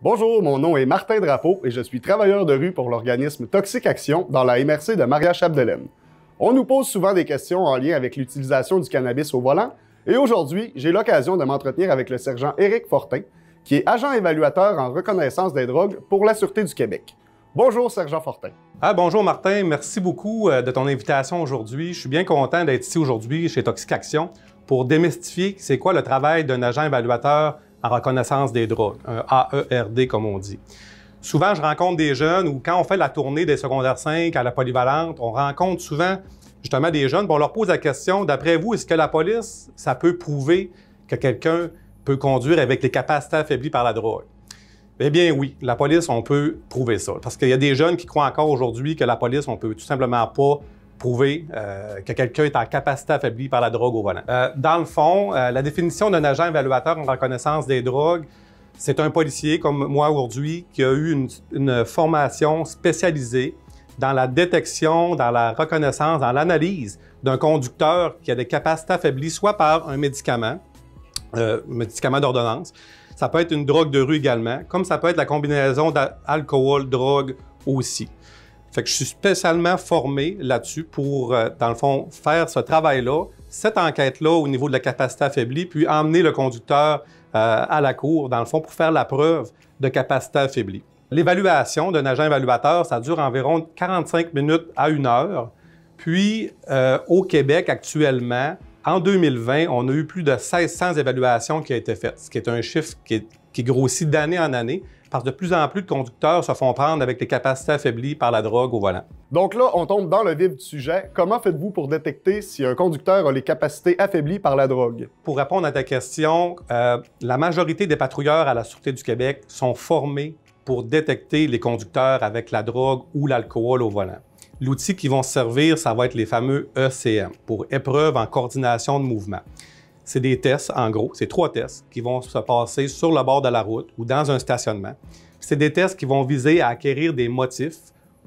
Bonjour, mon nom est Martin Drapeau et je suis travailleur de rue pour l'organisme Toxic Action dans la MRC de Maria-Chapdelaine. On nous pose souvent des questions en lien avec l'utilisation du cannabis au volant et aujourd'hui, j'ai l'occasion de m'entretenir avec le sergent Éric Fortin, qui est agent évaluateur en reconnaissance des drogues pour la Sûreté du Québec. Bonjour, sergent Fortin. Bonjour Martin, merci beaucoup de ton invitation aujourd'hui. Je suis bien content d'être ici aujourd'hui chez Toxic Action pour démystifier c'est quoi le travail d'un agent évaluateur en reconnaissance des drogues, un AERD comme on dit. Souvent, je rencontre des jeunes ou quand on fait la tournée des secondaires 5 à la polyvalente, on rencontre souvent justement des jeunes, on leur pose la question, d'après vous, est-ce que la police, ça peut prouver que quelqu'un peut conduire avec les capacités affaiblies par la drogue? Eh bien oui, la police, on peut prouver ça. Parce qu'il y a des jeunes qui croient encore aujourd'hui que la police, on peut tout simplement pas prouver que quelqu'un est en capacité affaiblie par la drogue au volant. Dans le fond, la définition d'un agent évaluateur en reconnaissance des drogues, c'est un policier comme moi aujourd'hui qui a eu une formation spécialisée dans la détection, dans la reconnaissance, dans l'analyse d'un conducteur qui a des capacités affaiblies soit par un médicament d'ordonnance, ça peut être une drogue de rue également, comme ça peut être la combinaison d'alcool-drogue aussi. Fait que je suis spécialement formé là-dessus pour, dans le fond, faire ce travail-là, cette enquête-là au niveau de la capacité affaiblie, puis emmener le conducteur à la cour, dans le fond, pour faire la preuve de capacité affaiblie. L'évaluation d'un agent évaluateur, ça dure environ 45 minutes à 1 heure. Puis, au Québec, actuellement, en 2020, on a eu plus de 1600 évaluations qui ont été faites, ce qui est un chiffre qui grossit d'année en année, parce que de plus en plus de conducteurs se font prendre avec les capacités affaiblies par la drogue au volant. Donc là, on tombe dans le vif du sujet. Comment faites-vous pour détecter si un conducteur a les capacités affaiblies par la drogue? Pour répondre à ta question, la majorité des patrouilleurs à la Sûreté du Québec sont formés pour détecter les conducteurs avec la drogue ou l'alcool au volant. L'outil qui vont se servir, ça va être les fameux ECM, pour épreuves en coordination de mouvement. C'est des tests, en gros, c'est 3 tests qui vont se passer sur le bord de la route ou dans un stationnement. C'est des tests qui vont viser à acquérir des motifs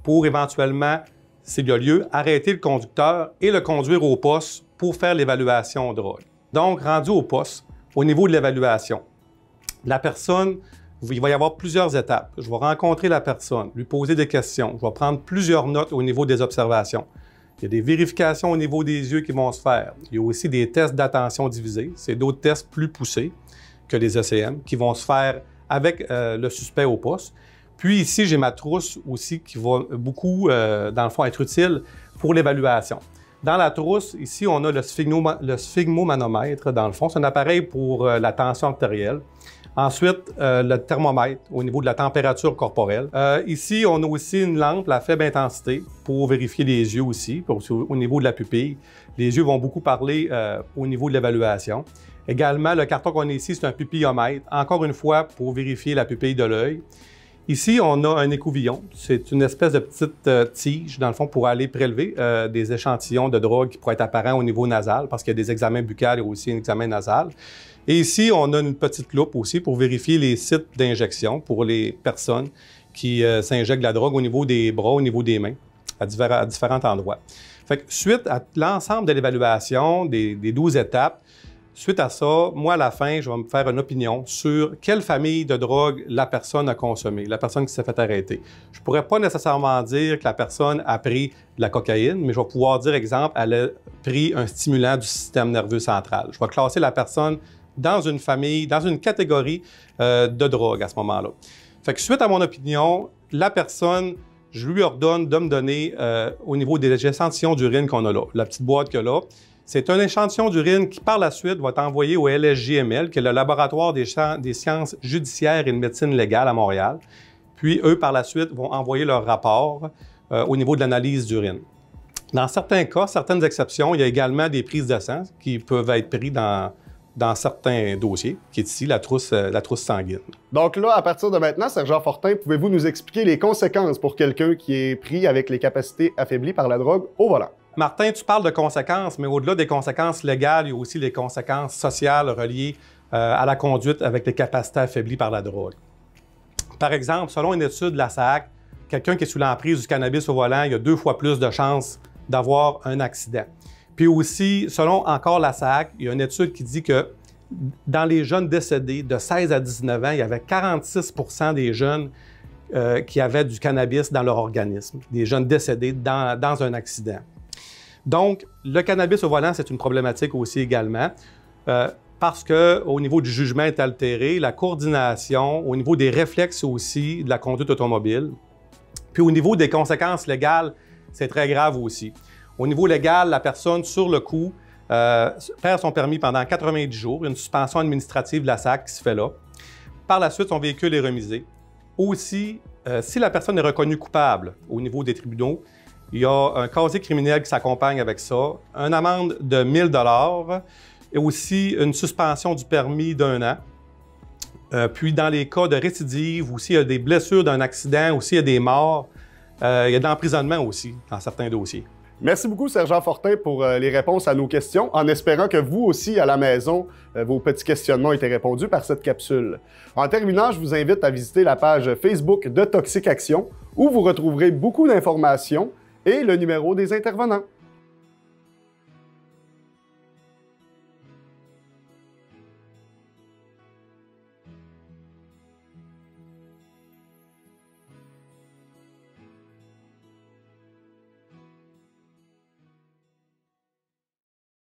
pour éventuellement, s'il y a lieu, arrêter le conducteur et le conduire au poste pour faire l'évaluation drogue. Donc, rendu au poste, au niveau de l'évaluation, la personne, il va y avoir plusieurs étapes. Je vais rencontrer la personne, lui poser des questions, je vais prendre plusieurs notes au niveau des observations. Il y a des vérifications au niveau des yeux qui vont se faire. Il y a aussi des tests d'attention divisée. C'est d'autres tests plus poussés que les ECM qui vont se faire avec le suspect au poste. Puis ici, j'ai ma trousse aussi qui va beaucoup, dans le fond, être utile pour l'évaluation. Dans la trousse, ici, on a le sphygmomanomètre, dans le fond. C'est un appareil pour la tension artérielle. Ensuite, le thermomètre au niveau de la température corporelle. Ici, on a aussi une lampe à faible intensité pour vérifier les yeux aussi, au niveau de la pupille. Les yeux vont beaucoup parler au niveau de l'évaluation. Également, le carton qu'on a ici, c'est un pupillomètre, encore une fois, pour vérifier la pupille de l'œil. Ici, on a un écouvillon. C'est une espèce de petite tige, dans le fond, pour aller prélever des échantillons de drogue qui pourraient être apparents au niveau nasal, parce qu'il y a des examens buccales et aussi un examen nasal. Et ici, on a une petite loupe aussi pour vérifier les sites d'injection pour les personnes qui s'injectent de la drogue au niveau des bras, au niveau des mains, à différents endroits. Fait que suite à l'ensemble de l'évaluation des 12 étapes, suite à ça, moi, à la fin, je vais me faire une opinion sur quelle famille de drogue la personne a consommé, la personne qui s'est fait arrêter. Je ne pourrais pas nécessairement dire que la personne a pris de la cocaïne, mais je vais pouvoir dire, exemple, elle a pris un stimulant du système nerveux central. Je vais classer la personne dans une famille, dans une catégorie de drogue à ce moment-là. Fait que suite à mon opinion, la personne, je lui ordonne de me donner au niveau des échantillons d'urine qu'on a là, la petite boîte qu'il y a là. C'est un échantillon d'urine qui, par la suite, va être envoyé au LSJML, qui est le laboratoire des sciences judiciaires et de médecine légale à Montréal. Puis, eux, par la suite, vont envoyer leur rapport au niveau de l'analyse d'urine. Dans certains cas, certaines exceptions, il y a également des prises de sang qui peuvent être prises dans certains dossiers, qui est ici la trousse sanguine. Donc là, à partir de maintenant, sergent Fortin, pouvez-vous nous expliquer les conséquences pour quelqu'un qui est pris avec les capacités affaiblies par la drogue au volant? Martin, tu parles de conséquences, mais au-delà des conséquences légales, il y a aussi les conséquences sociales reliées à la conduite avec les capacités affaiblies par la drogue. Par exemple, selon une étude de la SAC, quelqu'un qui est sous l'emprise du cannabis au volant, il y a 2 fois plus de chances d'avoir un accident. Puis aussi, selon encore la SAC, il y a une étude qui dit que dans les jeunes décédés de 16 à 19 ans, il y avait 46 des jeunes qui avaient du cannabis dans leur organisme, des jeunes décédés dans un accident. Donc, le cannabis au volant, c'est une problématique aussi également, parce qu'au niveau du jugement est altéré, la coordination, au niveau des réflexes aussi, de la conduite automobile. Puis au niveau des conséquences légales, c'est très grave aussi. Au niveau légal, la personne, sur le coup, perd son permis pendant 90 jours, une suspension administrative de la SAC qui se fait là. Par la suite, son véhicule est remisé. Aussi, si la personne est reconnue coupable au niveau des tribunaux, il y a un casier criminel qui s'accompagne avec ça, une amende de 1 000 $ et aussi une suspension du permis d'1 an. Puis dans les cas de récidive, ou s'il y a des blessures d'un accident, ou s'il y a des morts, il y a de l'emprisonnement aussi dans certains dossiers. Merci beaucoup, Sergent Fortin, pour les réponses à nos questions, en espérant que vous aussi, à la maison, vos petits questionnements ont été répondus par cette capsule. En terminant, je vous invite à visiter la page Facebook de Toxic Action, où vous retrouverez beaucoup d'informations et le numéro des intervenants.